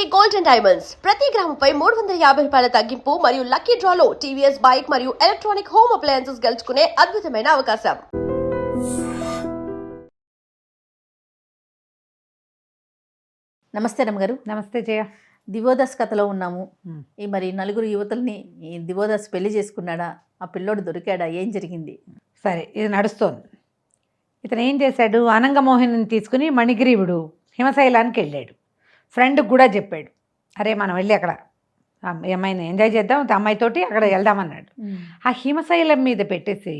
రాశి gold and diamonds ప్రతి గ్రాముపై 350 రూపాయల తగ్గింపు మరియు లక్కీ డ్రాలో టీవీఎస్ బైక్ మరియు ఎలక్ట్రానిక్ హోమ్ అప్లయన్సెస్ గెలుచుకునే అద్భుతమైన అవకాశం. నమస్తే రమ్మగారు. నమస్తే జయ. దివోదాస్ కథలో ఉన్నాము. ఈ మరి నలుగురు యువతుల్ని ఈ దివోదాస్ పెళ్లి చేసుకున్నాడా, ఆ పిల్లోడు దొరికాడా, ఏం జరిగింది? సరే, ఇది నడుస్తోంది. ఇతను ఏం చేశాడు, అనంగమోహిని తీసుకుని మణిగ్రీవుడు హిమశైలానికి వెళ్ళాడు. ఫ్రెండ్కి కూడా చెప్పాడు, అరే మనం వెళ్ళి అక్కడ ఈ అమ్మాయిని ఎంజాయ్ చేద్దాం, అమ్మాయితోటి అక్కడ వెళ్దామన్నాడు. ఆ హిమశైలం మీద పెట్టేసి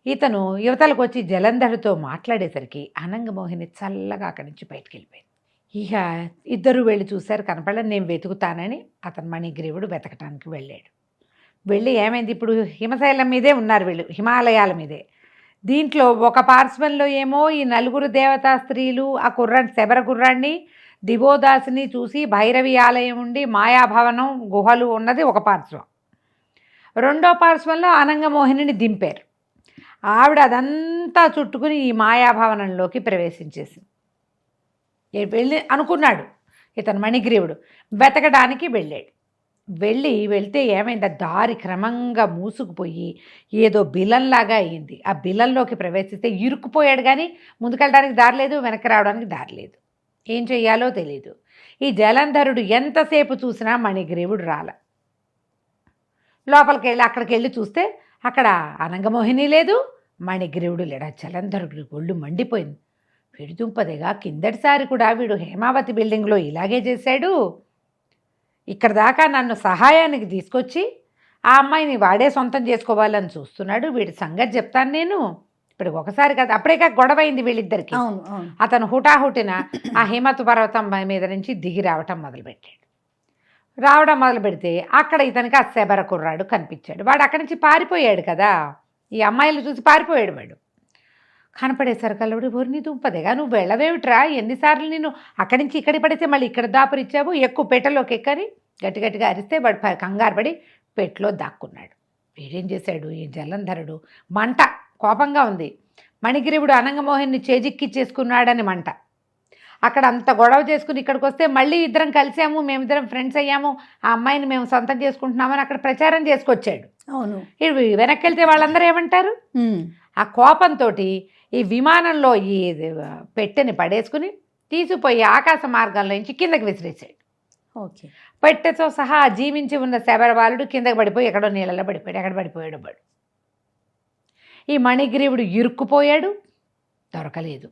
ఇతను యువతలకు వచ్చి జలంధరుతో మాట్లాడేసరికి అనంగమోహిని చల్లగా అక్కడి నుంచి బయటికి వెళ్ళిపోయింది. ఇక ఇద్దరు వెళ్ళి చూశారు, కనపడలేదు. నేను వెతుకుతానని అతను మణిగ్రీవుడు వెతకటానికి వెళ్ళాడు. వెళ్ళి ఏమైంది, ఇప్పుడు హిమశైలం మీదే ఉన్నారు వీళ్ళు, హిమాలయాల మీదే. దీంట్లో ఒక పార్శ్వంలో ఏమో ఈ నలుగురు దేవతా స్త్రీలు ఆ శబర కుర్రాన్ని దివోదాసుని చూసి భైరవి ఆలయం ఉండి మాయాభవనం గుహలు ఉన్నది ఒక పార్శ్వం. రెండో పార్శ్వంలో అనంగమోహిని దింపారు. ఆవిడ అదంతా చుట్టుకుని ఈ మాయాభవనంలోకి ప్రవేశించేసింది. వెళ్ళి అనుకున్నాడు ఇతను మణిగ్రీవుడు, వెతకడానికి వెళ్ళాడు. వెళ్తే ఏమైంది, దారి క్రమంగా మూసుకుపోయి ఏదో బిలంలాగా అయ్యింది. ఆ బిలంలోకి ప్రవేశిస్తే ఇరుక్కుపోయాడు, కానీ ముందుకెళ్ళడానికి దారి లేదు, వెనక్కి రావడానికి దారి లేదు. ఏం చెయ్యాలో తెలీదు. ఈ జలంధరుడు ఎంతసేపు చూసినా మణిగ్రీవుడు రాల. లోపలికి వెళ్ళి అక్కడికి వెళ్ళి చూస్తే అక్కడ అనంగమోహిని లేదు, మణిగ్రీవుడు లేడు. ఆ జలంధరుడు ఒళ్ళు మండిపోయింది. విడుదుంపదిగా కిందటిసారి కూడా వీడు హేమావతి బిల్డింగ్లో ఇలాగే చేశాడు. ఇక్కడ దాకా నన్ను సహాయానికి తీసుకొచ్చి ఆ అమ్మాయిని వాడే సొంతం చేసుకోవాలని చూస్తున్నాడు. వీడి సంగతి చెప్తాను నేను. ఇప్పుడు ఒకసారి కదా, అప్పుడే కాక గొడవ అయింది వీళ్ళిద్దరికి. అతను హుటాహుటిన ఆ హిమత్ పర్వతం మీద నుంచి దిగి రావటం మొదలు పెడితే అక్కడ ఇతనికి ఆ శబర కుర్రాడు కనిపించాడు. వాడు అక్కడి నుంచి పారిపోయాడు కదా, ఈ అమ్మాయిలు చూసి పారిపోయాడు. వాడు కనపడేసరికల్లుడు, ఊరిని దుంపదేగా నువ్వు వెళ్ళవేమిట్రా, ఎన్నిసార్లు నేను అక్కడి నుంచి ఇక్కడి పడితే మళ్ళీ ఇక్కడ దాపురిచ్చావు, ఎక్కువ పెట్టెలోకి ఎక్కని గట్టిగా అరిస్తే వాడు కంగారు పడి పెట్టెలో దాక్కున్నాడు. వీడేం చేశాడు, ఈ జలంధరుడు మంట కోపంగా ఉంది. మణిగ్రీవుడు అనంగమోహిని చేజిక్కిచ్చేసుకున్నాడని మంట. అక్కడ అంత గొడవ చేసుకుని ఇక్కడికి వస్తే మళ్ళీ ఇద్దరం కలిసాము, మేమిద్దరం ఫ్రెండ్స్ అయ్యాము, ఆ అమ్మాయిని మేము సొంతం చేసుకుంటున్నామని అక్కడ ప్రచారం చేసుకొచ్చాడు. అవును, ఇవి వెనక్కి వెళ్తే వాళ్ళందరూ ఏమంటారు? ఆ కోపంతో ఈ విమానంలో ఈ పెట్టెని పడేసుకుని తీసుకుపోయి ఆకాశ మార్గంలో నుంచి కిందకి విసిరేసాడు. ఓకే, పెట్టెతో సహా జీవించి ఉన్న శబర బాలుడు కిందకి పడిపోయి ఎక్కడో నీళ్ళలో పడిపోయాడు. ఎక్కడ పడిపోయాడు వాడు. ఈ మణిగ్రీవుడు ఇరుక్కుపోయాడు, దొరకలేదు.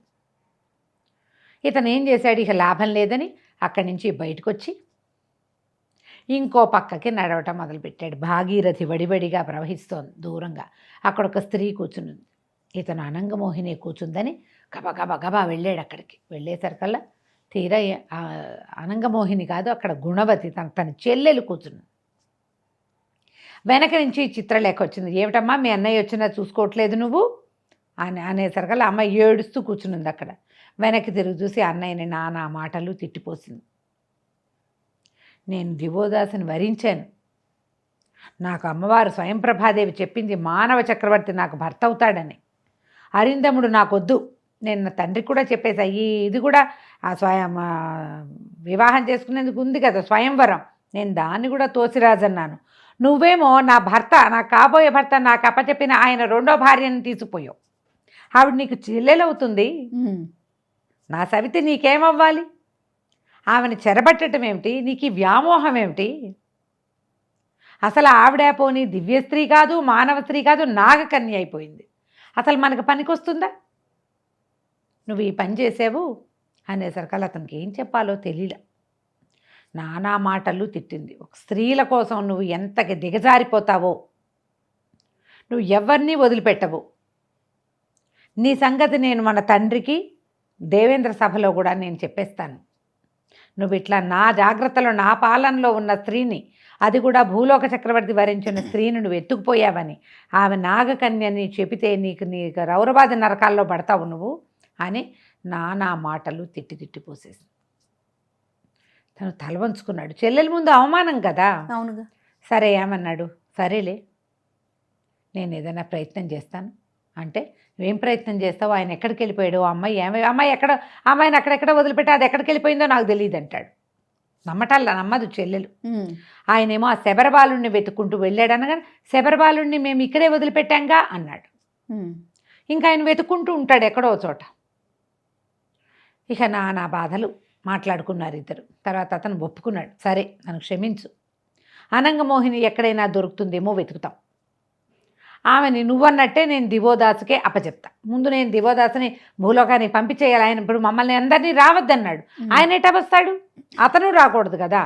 ఇతను ఏం చేశాడు, ఇక లాభం లేదని అక్కడి నుంచి బయటకు వచ్చి ఇంకో పక్కకి నడవటం మొదలుపెట్టాడు. భాగీరథి వడివడిగా ప్రవహిస్తోంది దూరంగా. అక్కడ ఒక స్త్రీ కూర్చుంది. ఇతను అనంగమోహిని కూర్చుందని గబగబా వెళ్ళాడు. అక్కడికి వెళ్ళేసరికల్లా తీరా అనంగమోహిని కాదు, అక్కడ గుణవతి తన చెల్లెలు కూర్చుంది. వెనక నుంచి చిత్రలేఖ వచ్చింది. ఏమిటమ్మా మీ అన్నయ్య వచ్చినా చూసుకోవట్లేదు నువ్వు అనేసరికల్లా అమ్మాయి ఏడుస్తూ కూర్చునింది అక్కడ. వెనక్కి తిరిగి చూసి అన్నయ్యని నానా మాటలు తిట్టిపోసింది. నేను దివోదాసుని వరించాను. నాకు అమ్మవారు స్వయంప్రభాదేవి చెప్పింది మానవ చక్రవర్తి నాకు భర్త అవుతాడని. అరిందముడు నాకొద్దు. నేను నా తండ్రికి కూడా చెప్పేసా, ఇది కూడా ఆ వివాహం చేసుకునేందుకు ఉంది కదా స్వయంవరం, నేను దాన్ని కూడా తోసిరాజన్నాను. నువ్వేమో నా భర్త, నా కాబోయే భర్త నాకు అప్పచెప్పిన ఆయన రెండో భార్యను తీసుకుపోయావు. ఆవిడ నీకు చెల్లెలవుతుంది. నా సవితి నీకేమవ్వాలి? ఆమెను చెరబట్టడం ఏమిటి? నీకు వ్యామోహం ఏమిటి? అసలు ఆవిడ పోనీ దివ్య స్త్రీ కాదు, మానవ స్త్రీ కాదు, నాగకన్య అయిపోయింది. అసలు మనకు పనికొస్తుందా? నువ్వు ఈ పని చేసావు అనేసరికల్లా అతనికి ఏం చెప్పాలో తెలియలే. నానా మాటలు తిట్టింది. స్త్రీల కోసం నువ్వు ఎంతకి దిగజారిపోతావో, నువ్వు ఎవరిని వదిలిపెట్టవు. నీ సంగతి నేను మన తండ్రికి దేవేంద్ర సభలో కూడా నేను చెప్పేస్తాను. నువ్వు ఇట్లా నా జాగ్రత్తలో నా పాలనలో ఉన్న స్త్రీని, అది కూడా భూలోక చక్రవర్తి వరించిన స్త్రీని నువ్వు ఎత్తుకుపోయావని, ఆమె నాగకన్యని చెబితే నీకు రౌరవాది నరకాల్లో పడతావు నువ్వు అని నానా మాటలు తిట్టిపోసేసి తను తలవంచుకున్నాడు. చెల్లెల ముందు అవమానం కదా. అవునుగా. సరే ఏమన్నాడు, సరేలే నేను ఏదైనా ప్రయత్నం చేస్తాను అంటే, నువ్వేం ప్రయత్నం చేస్తావు, ఆయన ఎక్కడికి వెళ్ళిపోయాడు, అమ్మాయిని అక్కడెక్కడ వదిలిపెట్టి అది ఎక్కడికి వెళ్ళిపోయిందో నాకు తెలియదు అంటాడు. నమ్మదు చెల్లెలు. ఆయనేమో ఆ శబరబాలుణ్ణి వెతుక్కుంటూ వెళ్ళాడు అనగానే శబరబాలుణ్ణి మేము ఇక్కడే వదిలిపెట్టాంగా అన్నాడు. ఇంకా ఆయన వెతుక్కుంటూ ఉంటాడు ఎక్కడో చోట. ఇక నా బాధలు మాట్లాడుకున్నారు ఇద్దరు. తర్వాత అతను ఒప్పుకున్నాడు, సరే నన్ను క్షమించు, అనంగమోహిని ఎక్కడైనా దొరుకుతుందేమో వెతుకుతాం, ఆమెని నువ్వన్నట్టే నేను దివోదాసుకే అప్పచెప్తా. ముందు నేను దివోదాసుని భూలోకానికి పంపించేయాలి. ఆయన ఇప్పుడు మమ్మల్ని అందరినీ రావద్దన్నాడు, ఆయన ఎట్టా వస్తాడు? అతను రాకూడదు కదా.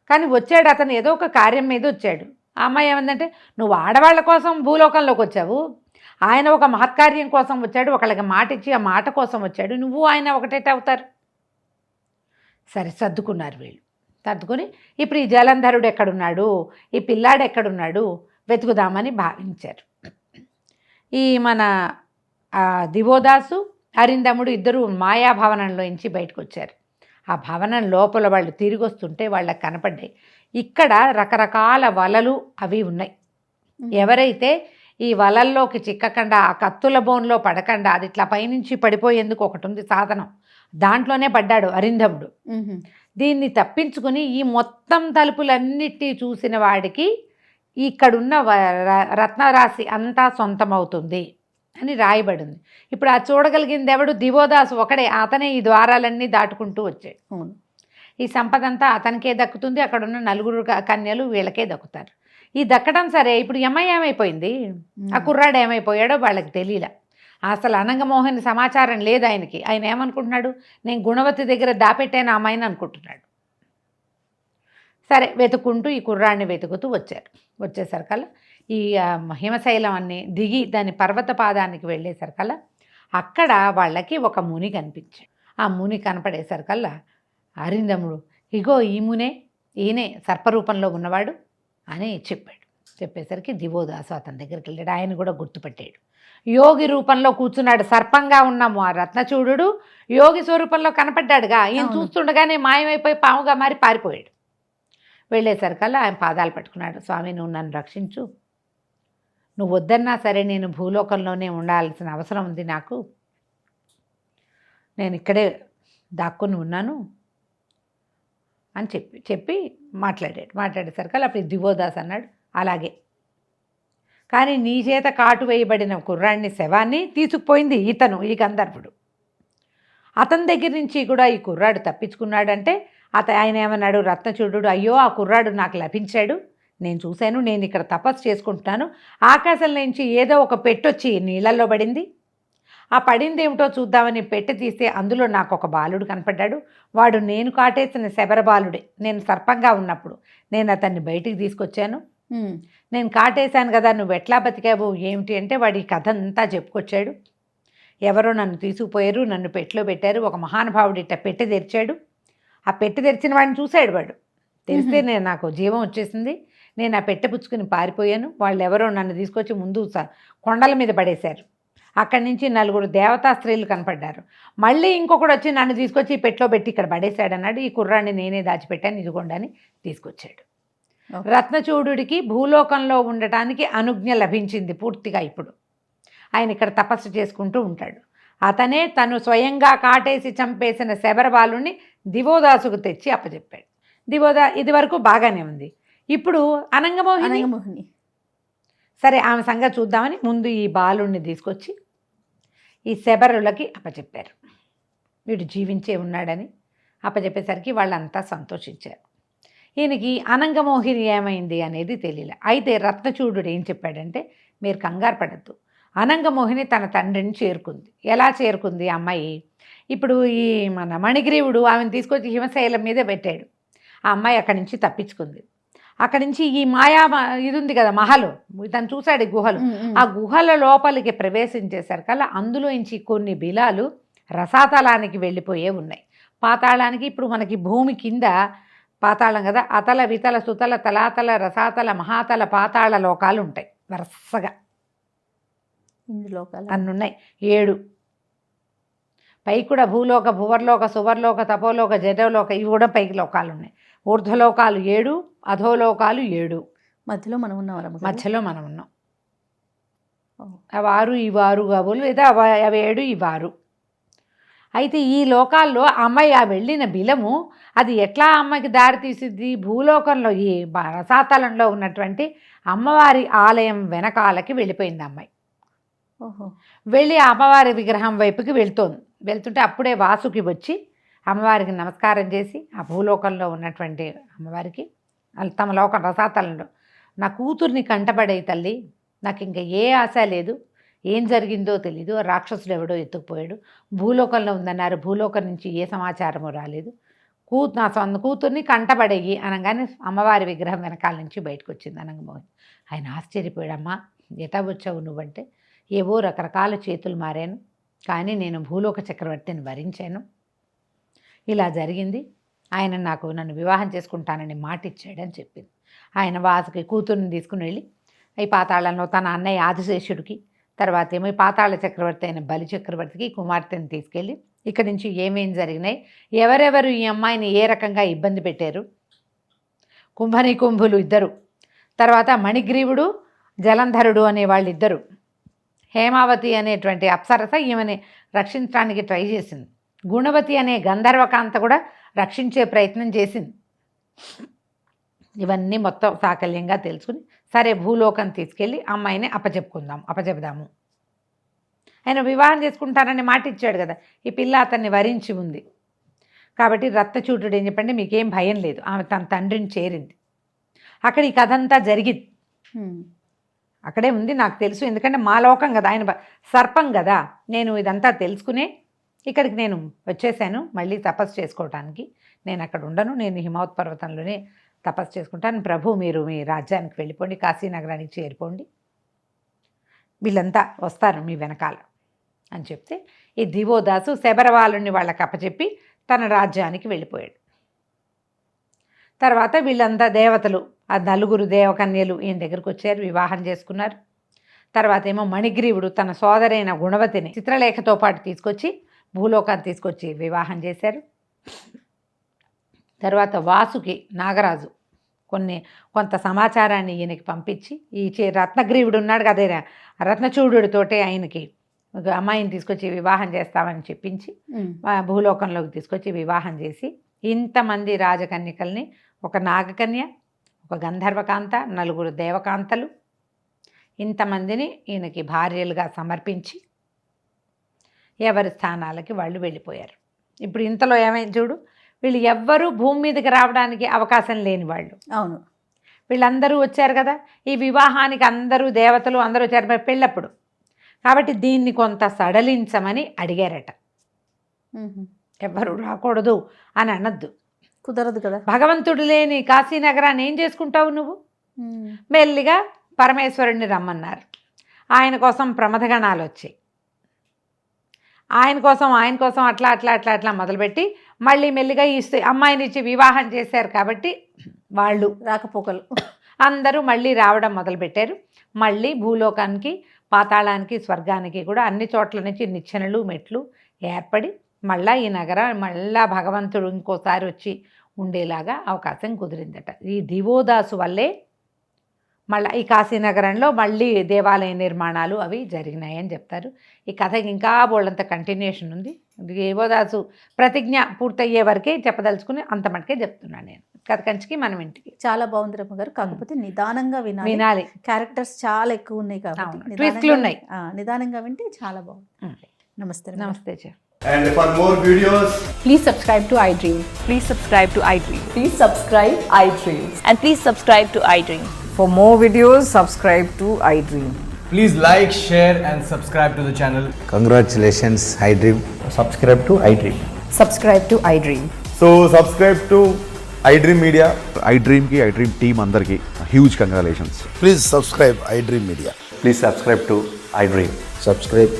కానీ వచ్చాడు, అతను ఏదో ఒక కార్యం మీద వచ్చాడు. ఆ అమ్మాయి ఏమందంటే, నువ్వు ఆడవాళ్ళ కోసం భూలోకంలోకి వచ్చావు, ఆయన ఒక మహత్కార్యం కోసం వచ్చాడు, ఒకళ్ళకి మాట ఇచ్చి ఆ మాట కోసం వచ్చాడు, నువ్వు ఆయన ఒకటేట అవుతారు. సరే సర్దుకున్నారు వీళ్ళు. సర్దుకుని ఇప్పుడు ఈ జలంధరుడు ఎక్కడున్నాడు, ఈ పిల్లాడు ఎక్కడున్నాడు వెతుకుదామని భావించారు. ఈ మన దివోదాసు అరిందముడు ఇద్దరు మాయాభవనంలోంచి బయటకు వచ్చారు. ఆ భవనం లోపల వాళ్ళు తిరిగి వస్తుంటే వాళ్ళకి కనపడ్డాయి ఇక్కడ రకరకాల వలలు అవి ఉన్నాయి. ఎవరైతే ఈ వలల్లోకి చిక్కకుండా ఆ కత్తుల బోన్లో పడకుండా అది ఇట్లా పైనుంచి పడిపోయేందుకు ఒకటి ఉంది సాధనం, దాంట్లోనే పడ్డాడు అరిందముడు. దీన్ని తప్పించుకుని ఈ మొత్తం తలుపులన్నిటినీ చూసిన వాడికి ఇక్కడున్న రత్నరాశి అంతా సొంతమవుతుంది అని రాయబడింది. ఇప్పుడు ఆ చూడగలిగింది ఎవడు? దివోదాసు ఒకడే. అతనే ఈ ద్వారాలన్నీ దాటుకుంటూ వచ్చాడు. ఈ సంపద అంతా అతనికే దక్కుతుంది, అక్కడున్న 4 కన్యలు వీళ్ళకే దక్కుతారు. ఈ దక్కడం సరే, ఇప్పుడు ఏమైపోయింది, ఆ కుర్రాడు ఏమైపోయాడో వాళ్ళకి తెలియలే. అసలు అనంగమోహన్ సమాచారం లేదు ఆయనకి. ఆయన ఏమనుకుంటున్నాడు, నేను గుణవతి దగ్గర దాపెట్టాను అమ్మాయిని అనుకుంటున్నాడు. సరే వెతుక్కుంటూ ఈ కుర్రాడిని వెతుకుతూ వచ్చారు. వచ్చేసరికల్లా ఈ హిమశైలం అన్ని దిగి దాని పర్వత పాదానికి వెళ్ళేసరికల్లా అక్కడ వాళ్ళకి ఒక ముని కనిపించాడు. ఆ ముని కనపడేసరికల్లా అరిందముడు, ఇగో ఈ మునే, ఈయనే సర్పరూపంలో ఉన్నవాడు అని చెప్పాడు. చెప్పేసరికి దివోదాసు అతని దగ్గరికి వెళ్ళాడు. ఆయన కూడా గుర్తుపట్టాడు. యోగి రూపంలో కూర్చున్నాడు. సర్పంగా ఉన్నాము ఆ రత్నచూడు యోగి స్వరూపంలో కనపడ్డాడుగా. ఈయన చూస్తుండగానే మాయమైపోయి పాముగా మారి పారిపోయాడు. వెళ్ళేసరికల్లా ఆయన పాదాలు పట్టుకున్నాడు. స్వామి, నువ్వు నన్ను రక్షించు, నువ్వు వద్దన్నా సరే నేను భూలోకంలోనే ఉండాల్సిన అవసరం ఉంది నాకు, నేను ఇక్కడే దాక్కుని ఉన్నాను అని చెప్పి మాట్లాడేసరికల్లా అప్పుడు దివోదాస్ అన్నాడు, అలాగే, కానీ నీ చేత కాటు వేయబడిన కుర్రాడిని శవాన్ని తీసుకుపోయింది ఈ గంధర్వుడు. అతని దగ్గర నుంచి కూడా ఈ కుర్రాడు తప్పించుకున్నాడంటే ఆయన ఏమన్నాడు, రత్నచూడు, అయ్యో ఆ కుర్రాడు నాకు లభించాడు, నేను చూశాను, నేను ఇక్కడ తపస్సు చేసుకుంటున్నాను, ఆకాశం నుంచి ఏదో ఒక పెట్టొచ్చి నీళ్ళల్లో పడింది, ఆ పడింది ఏమిటో చూద్దామని పెట్టె తీస్తే అందులో నాకు ఒక బాలుడు కనపడ్డాడు, వాడు నేను కాటేసిన శబరబాలుడే, నేను సర్పంగా ఉన్నప్పుడు నేను అతన్ని బయటికి తీసుకొచ్చాను, నేను కాటేశాను కదా, నువ్వు ఎట్లా బతికావు ఏమిటి అంటే వాడు ఈ కథ అంతా చెప్పుకొచ్చాడు. ఎవరో నన్ను తీసుకుపోయారు, నన్ను పెట్టెలో పెట్టారు, ఒక మహానుభావుడు ఇట్ట పెట్టె తెరిచాడు, ఆ పెట్టె తెరిచిన వాడిని చూశాడు, వాడు తెరిస్తే నాకు జీవం వచ్చేసింది, నేను ఆ పెట్టె పుచ్చుకుని పారిపోయాను, వాళ్ళు ఎవరో నన్ను తీసుకొచ్చి ముందు కొండల మీద పడేశారు, అక్కడి నుంచి 4 దేవతా స్త్రీలు కనపడ్డారు, మళ్ళీ ఇంకొకడు వచ్చి నన్ను తీసుకొచ్చి ఈ పెట్టెలో పెట్టి ఇక్కడ పడేశాడు అన్నాడు. ఈ కుర్రాన్ని నేనే దాచిపెట్టాను, ఇదిగోండి అని తీసుకొచ్చాడు. రత్నచూడుడికి భూలోకంలో ఉండటానికి అనుజ్ఞ లభించింది పూర్తిగా. ఇప్పుడు ఆయన ఇక్కడ తపస్సు చేసుకుంటూ ఉంటాడు. అతనే తను స్వయంగా కాటేసి చంపేసిన శబరబాలుని దివోదాసుకు తెచ్చి అప్పచెప్పాడు. ఇది వరకు బాగానే ఉంది. ఇప్పుడు అనంగమోహిని సరే ఆమె సంగతి చూద్దామని ముందు ఈ బాలుణ్ణి తీసుకొచ్చి ఈ శబరులకి అప్పచెప్పారు. వీడు జీవించే ఉన్నాడని అప్పచెప్పేసరికి వాళ్ళంతా సంతోషించారు. ఈయనకి అనంగమోహిని ఏమైంది అనేది తెలియలే. అయితే రత్నచూడు ఏం చెప్పాడంటే, మీరు కంగారు పడద్దు, అనంగమోహిని తన తండ్రిని చేరుకుంది. ఎలా చేరుకుంది అమ్మాయి? ఇప్పుడు ఈ మన మణిగ్రీవుడు ఆమెను తీసుకొచ్చి హిమశైలం మీద పెట్టాడు. ఆ అమ్మాయి అక్కడి నుంచి తప్పించుకుంది. అక్కడి నుంచి ఈ మాయా ఇది ఉంది కదా మహలు, తను చూశాడు ఈ గుహలు, ఆ గుహల లోపలికి ప్రవేశించేసరికల్లా అందులోంచి కొన్ని బిలాలు రసాతలానికి వెళ్ళిపోయే ఉన్నాయి. పాతాళానికి ఇప్పుడు మనకి భూమి కింద పాతాళం కదా, అతల వితల సుతల తలాతల రసాతల మహాతల పాతాళ లోకాలు ఉంటాయి వరుసగా, అన్నున్నాయి 7. పైకి కూడా భూలోక, భువర్లోక, సువర్లోక, తపోలోక, జడలోక, ఇవి కూడా పైకి లోకాలు ఉన్నాయి. ఊర్ధ్వలోకాలు 7, అధోలోకాలు 7. మధ్యలో మనం ఉన్నాం. అవి 6 ఈ 6 కాబోలు, లేదా అవి 7 ఈ 6. అయితే ఈ లోకాల్లో అమ్మాయి ఆ వెళ్ళిన బిలము అది ఎట్లా అమ్మకి దారి తీసిద్ది? భూలోకంలో ఈ రసాతలంలో ఉన్నటువంటి అమ్మవారి ఆలయం వెనకాలకి వెళ్ళిపోయింది అమ్మాయి. ఓహో. వెళ్ళి ఆ అమ్మవారి విగ్రహం వైపుకి వెళ్తుంటే అప్పుడే వాసుకి వచ్చి అమ్మవారికి నమస్కారం చేసి ఆ భూలోకంలో ఉన్నటువంటి అమ్మవారికి తమ లోకం రసాతలంలో, నా కూతుర్ని కంటపడే తల్లి, నాకు ఇంకా ఏ ఆశ లేదు, ఏం జరిగిందో తెలీదు, రాక్షసుడు ఎవడో ఎత్తుకుపోయాడు, భూలోకంలో ఉందన్నారు, భూలోకం నుంచి ఏ సమాచారము రాలేదు, నా సొంత కూతుర్ని కంటపడేయి అనగానే అమ్మవారి విగ్రహం వెనకాల నుంచి బయటకు వచ్చింది అనంగమోహన్. ఆయన ఆశ్చర్యపోయాడమ్మా, ఎటా వచ్చావు నువ్వంటే, ఏవో రకరకాల చేతులు మారాను, కానీ నేను భూలోక చక్రవర్తిని వరించాను, ఇలా జరిగింది, ఆయన నన్ను వివాహం చేసుకుంటానని మాట ఇచ్చాడని చెప్పింది. ఆయన వాసుకి కూతుర్ని తీసుకుని వెళ్ళి ఈ పాతాళంలో తన అన్నయ్య ఆదిశేషుడికి, తర్వాత ఏమో ఈ పాతాళ చక్రవర్తి అయిన బలి చక్రవర్తికి కుమార్తెను తీసుకెళ్ళి ఇక్కడి నుంచి ఏమేం జరిగినాయి, ఎవరెవరు ఈ అమ్మాయిని ఏ రకంగా ఇబ్బంది పెట్టారు, కుంభులు ఇద్దరు, తర్వాత మణిగ్రీవుడు జలంధరుడు అనే వాళ్ళిద్దరు, హేమావతి అనేటువంటి అప్సరస ఈమెని రక్షించడానికి ట్రై చేసింది, గుణవతి అనే గంధర్వకాంత కూడా రక్షించే ప్రయత్నం చేసింది. ఇవన్నీ మొత్తం సాకల్యంగా తెలుసుకుని సరే భూలోకం తీసుకెళ్ళి అమ్మాయిని అప్పచెప్దాము. ఆయన వివాహం చేసుకుంటానని మాట ఇచ్చాడు కదా, ఈ పిల్ల అతన్ని వరించి ఉంది కాబట్టి రత్నచూటుడు ఏం చెప్పండి, మీకేం భయం లేదు, ఆమె తన తండ్రిని చేరింది. అక్కడ ఈ కథ అంతా జరిగింది, అక్కడే ఉంది, నాకు తెలుసు, ఎందుకంటే మా లోకం కదా, ఆయన సర్పం కదా, నేను ఇదంతా తెలుసుకునే ఇక్కడికి నేను వచ్చేసాను మళ్ళీ తపస్సు చేసుకోవటానికి. నేను అక్కడ ఉండను, నేను హిమవత్ పర్వతంలోనే తపస్సు చేసుకుంటాను, ప్రభు మీరు మీ రాజ్యానికి వెళ్ళిపోండి, కాశీనగరానికి చేరిపోండి, వీళ్ళంతా వస్తారు మీ వెనకాల అని చెప్తే ఈ దివోదాసు శబరవాలుని వాళ్ళకి అప్పచెప్పి తన రాజ్యానికి వెళ్ళిపోయాడు. తర్వాత వీళ్ళంతా దేవతలు, ఆ నలుగురు దేవకన్యలు ఈయన దగ్గరకు వచ్చారు, వివాహం చేసుకున్నారు. తర్వాత ఏమో మణిగ్రీవుడు తన సోదరైన గుణవతిని చిత్రలేఖతో పాటు తీసుకొచ్చి భూలోకాన్ని తీసుకొచ్చి వివాహం చేశారు. తర్వాత వాసుకి నాగరాజు కొంత సమాచారాన్ని ఈయనకి పంపించి ఈ రత్నగ్రీవుడు ఉన్నాడు కదా, రత్నచూడుతోటే ఆయనకి ఒక అమ్మాయిని తీసుకొచ్చి వివాహం చేస్తామని చెప్పించి భూలోకంలోకి తీసుకొచ్చి వివాహం చేసి ఇంతమంది రాజకన్యకల్ని, ఒక నాగకన్య, ఒక గంధర్వకాంత, 4 దేవకాంతలు, ఇంతమందిని ఈయనకి భార్యలుగా సమర్పించి ఎవరి స్థానాలకి వాళ్ళు వెళ్ళిపోయారు. ఇప్పుడు ఇంతలో ఏమైంది చూడు, వీళ్ళు ఎవ్వరూ భూమి మీదకి రావడానికి అవకాశం లేని వాళ్ళు. అవును, వీళ్ళందరూ వచ్చారు కదా, ఈ వివాహానికి అందరూ దేవతలు అందరూ వచ్చారు పెళ్ళప్పుడు, కాబట్టి దీన్ని కొంత సడలించమని అడిగారట. ఎవ్వరూ రాకూడదు అని అనద్దు, కుదరదు కదా, భగవంతుడు లేని కాశీనగరాన్ని ఏం చేసుకుంటావు నువ్వు, మెల్లిగా పరమేశ్వరుడిని రమ్మన్నారు. ఆయన కోసం ప్రమథగణాలు వచ్చాయి, ఆయన కోసం అట్లా మొదలుపెట్టి మళ్ళీ మెల్లిగా ఈ అమ్మాయిని ఇచ్చి వివాహం చేశారు కాబట్టి వాళ్ళు రాకపోకలు అందరూ మళ్ళీ రావడం మొదలుపెట్టారు. మళ్ళీ భూలోకానికి, పాతాళానికి, స్వర్గానికి కూడా అన్ని చోట్ల నుంచి నిచ్చెనలు మెట్లు ఏర్పడి మళ్ళీ ఈ నగరం మళ్ళా భగవంతుడు ఇంకోసారి వచ్చి ఉండేలాగా అవకాశం కుదిరిందట. ఈ దివోదాసు వల్లే మళ్ళీ ఈ కాశీనగరంలో మళ్ళీ దేవాలయ నిర్మాణాలు అవి జరిగినాయని చెప్తారు. ఈ కథకి ఇంకా బోళ్ళంత కంటిన్యూషన్ ఉంది. దివోదాసు ప్రతిజ్ఞ పూర్తయ్యే వరకే చెప్పదలుచుకుని అంత మటుకే చెప్తున్నాను నేను. కథ కంచికి మనం ఇంటికి. చాలా బాగుంది రమ్మ గారు, కాకపోతే నిదానంగా వినాలి. క్యారెక్టర్స్ చాలా ఎక్కువ ఉన్నాయి కాబట్టి ట్విస్ట్లు ఉన్నాయి, నిదానంగా వింటే చాలా బాగుంది. నమస్తే. నమస్తే. And for more videos, please subscribe to iDream. Please subscribe to iDream. Please subscribe iDream. And please subscribe to iDream. For more videos, subscribe to iDream. please like, share and subscribe to the channel. Congratulations, iDream. Subscribe to iDream. Subscribe to iDream. So subscribe to iDream Media. iDream ki iDream team andarki huge congratulations. Please subscribe iDream Media. Please subscribe to iDream. Subscribe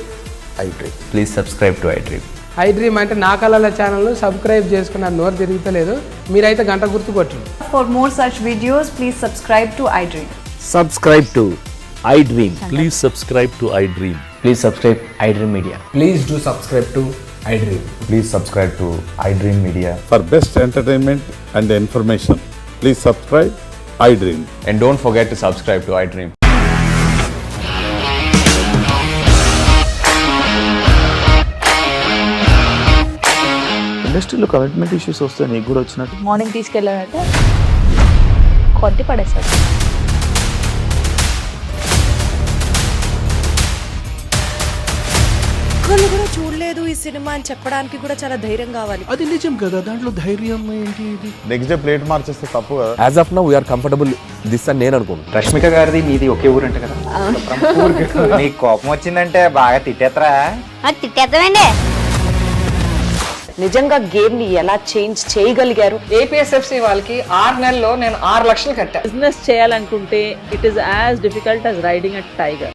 iDream. Please subscribe to iDream. iDream అంటే నా కళల channel subscribe చేసుకున్నారు, నోరు తిరుగుతలేదు, మీరైతే గంట గుర్తు కొట్టండి. For more such videos, please subscribe to iDream. Subscribe to iDream. Please subscribe to iDream. Please subscribe iDream Media. Please do subscribe to iDream. Please subscribe to iDream Media. For best entertainment and information, please subscribe iDream. And don't forget to subscribe to iDream. ఇండస్ట్రీలో commitment issues వస్తే నీకు కూడా వచ్చినట్టు. Morning తీసుకెళ్ళాడంటే కొట్టి పడేస్తాడు. ఒక్కళ్ళు కూడా చూడలేదు ఈ సినిమా అని చెప్పడానికి కూడా చాలా ధైర్యం కావాలి. అది నిజం కదా, దాంట్లో ధైర్యం ఏంటి? నెక్స్ట్ డే ప్లేట్ మార్చేస్తే తప్పు కదా. As of now we are comfortable this అని నేను అనుకుంటున్నాను. రష్మిక గారిది మీది ఒకే ఊరు అంట కదా. నీకు కోపం వచ్చిందంటే బాగా తిట్టేత్తరా? తిట్టేద్దామండి. నిజంగా గేమ్ ని ఎలా చేంజ్ చేయగలిగారు? ఏపీఎస్ఎఫ్సి వాళ్ళకి 6 నెలల్లో నేను 6 లక్షలు కట్టా. బిజినెస్ చేయాలనుకుంటే it is as difficult as riding a tiger.